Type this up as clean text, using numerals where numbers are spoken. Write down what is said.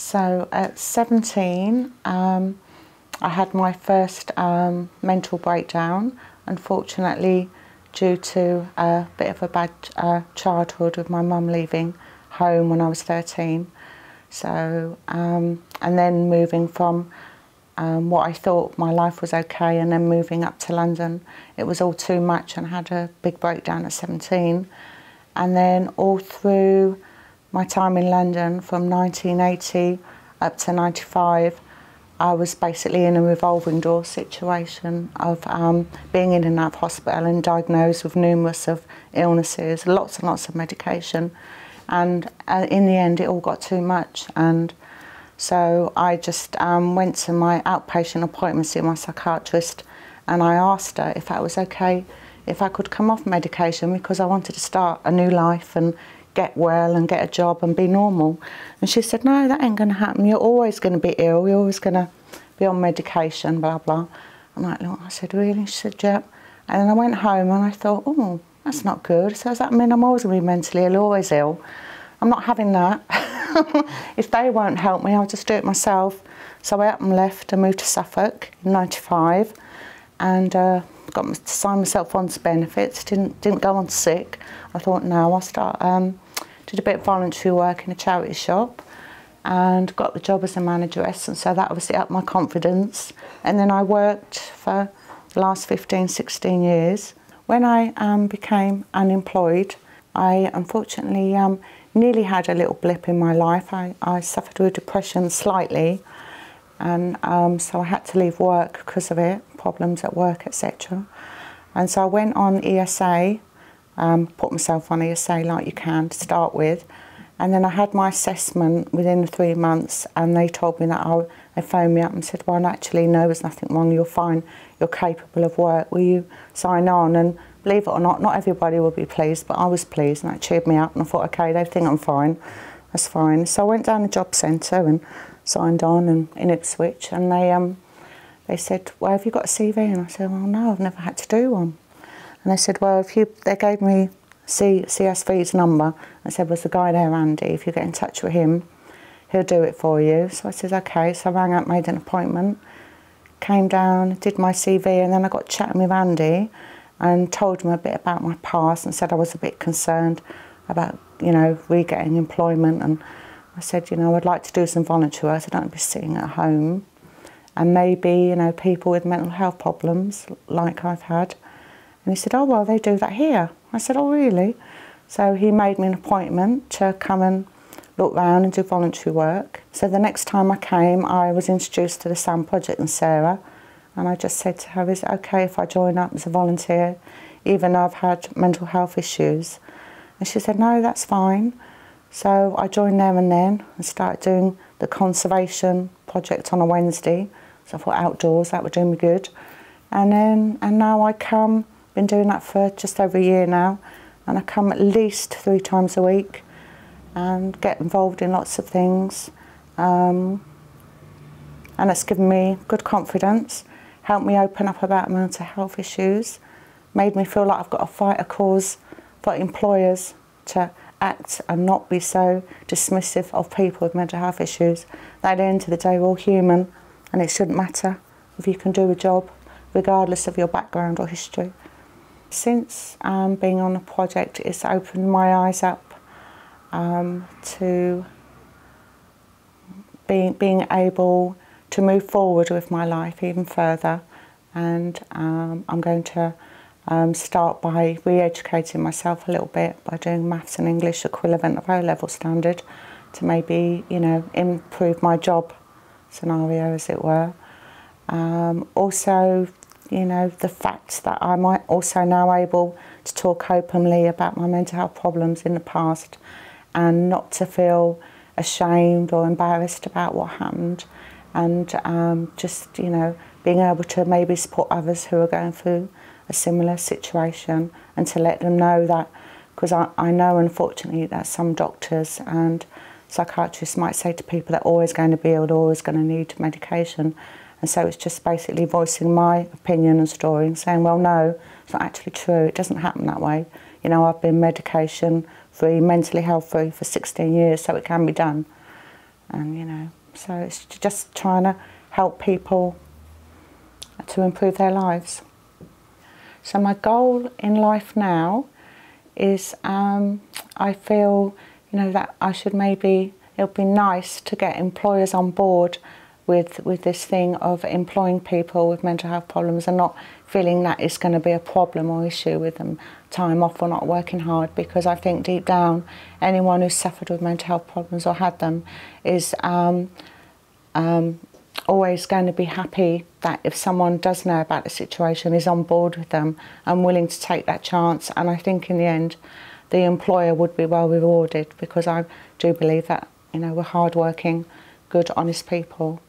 So at 17, I had my first mental breakdown, unfortunately due to a bit of a bad childhood with my mum leaving home when I was 13. So, and then moving from what I thought my life was okay, and then moving up to London, it was all too much, and I had a big breakdown at 17. And then all through my time in London from 1980 up to 95, I was basically in a revolving door situation of being in and out of hospital and diagnosed with numerous of illnesses, lots and lots of medication. And in the end, it all got too much. And so I just went to my outpatient appointment to see my psychiatrist, and I asked her if that was okay, if I could come off medication, because I wanted to start a new life and get well and get a job and be normal. And she said, no, that ain't going to happen. You're always going to be ill. You're always going to be on medication, blah, blah. I'm like, look, I said, really? She said, yeah. And then I went home and I thought, oh, that's not good. So does that mean I'm always going to be mentally ill, always ill? I'm not having that. If they won't help me, I'll just do it myself. So I up and left and moved to Suffolk in 95 and got to sign myself on to benefits, didn't go on sick. I thought, no, I'll start, did a bit of voluntary work in a charity shop and got the job as a manageress, and so that obviously upped my confidence. And then I worked for the last 15, 16 years. When I became unemployed, I unfortunately nearly had a little blip in my life. I suffered with depression slightly, and so I had to leave work because of it, problems at work, etc. And so I went on ESA, put myself on ESA like you can to start with, and then I had my assessment within the 3 months, and they told me that they phoned me up and said, well, actually, no, there's nothing wrong, you're fine, you're capable of work, will you sign on? And believe it or not everybody will be pleased, but I was pleased, and that cheered me up, and I thought, okay, they think I'm fine, that's fine. So I went down the job centre and signed on in Ipswich, and they said, well, have you got a CV? And I said, well, no, I've never had to do one. And they said, well, they gave me CSV's number. I said, well, there's a guy there, Andy, if you get in touch with him, he'll do it for you. So I said, okay. So I rang up, made an appointment, came down, did my CV, and then I got chatting with Andy and told him a bit about my past and said I was a bit concerned about, re-getting employment. And I said, I'd like to do some voluntary work. I don't want to be sitting at home. And maybe, people with mental health problems like I've had. And he said, oh, well, they do that here. I said, oh, really? So he made me an appointment to come and look round and do voluntary work. So the next time I came, I was introduced to the SAM project and Sarah. And I just said to her, is it okay if I join up as a volunteer, even though I've had mental health issues? And she said, no, that's fine. So I joined there and then and started doing the conservation project on a Wednesday. So I thought outdoors, that would do me good. And now I come, been doing that for just over a year now, and I come at least 3 times a week and get involved in lots of things. And it's given me good confidence, helped me open up about mental health issues, made me feel like I've got to fight a cause for employers to act and not be so dismissive of people with mental health issues. At the end of the day, we're all human, and it shouldn't matter if you can do a job, regardless of your background or history. Since being on the project, it's opened my eyes up to being able to move forward with my life even further, and I'm going to start by re-educating myself a little bit by doing maths and English equivalent of O-level standard to maybe, improve my job scenario, as it were. Also, the fact that I'm also now able to talk openly about my mental health problems in the past and not to feel ashamed or embarrassed about what happened, and just, being able to maybe support others who are going through a similar situation, and to let them know that, because I know unfortunately that some doctors and psychiatrists might say to people they're always going to be ill, they're always going to need medication. And so it's just basically voicing my opinion and story and saying, well, no, it's not actually true. It doesn't happen that way. I've been medication-free, mentally health-free for 16 years, so it can be done. And, you know, so it's just trying to help people to improve their lives. So my goal in life now is I feel, you know, that I should maybe, it would be nice to get employers on board with this thing of employing people with mental health problems and not feeling that it's going to be a problem or issue with them time off or not working hard, because I think deep down anyone who's suffered with mental health problems or had them is always going to be happy that if someone does know about the situation, is on board with them and willing to take that chance. And I think in the end the employer would be well rewarded, because I do believe that, you know, we're hard-working, good, honest people.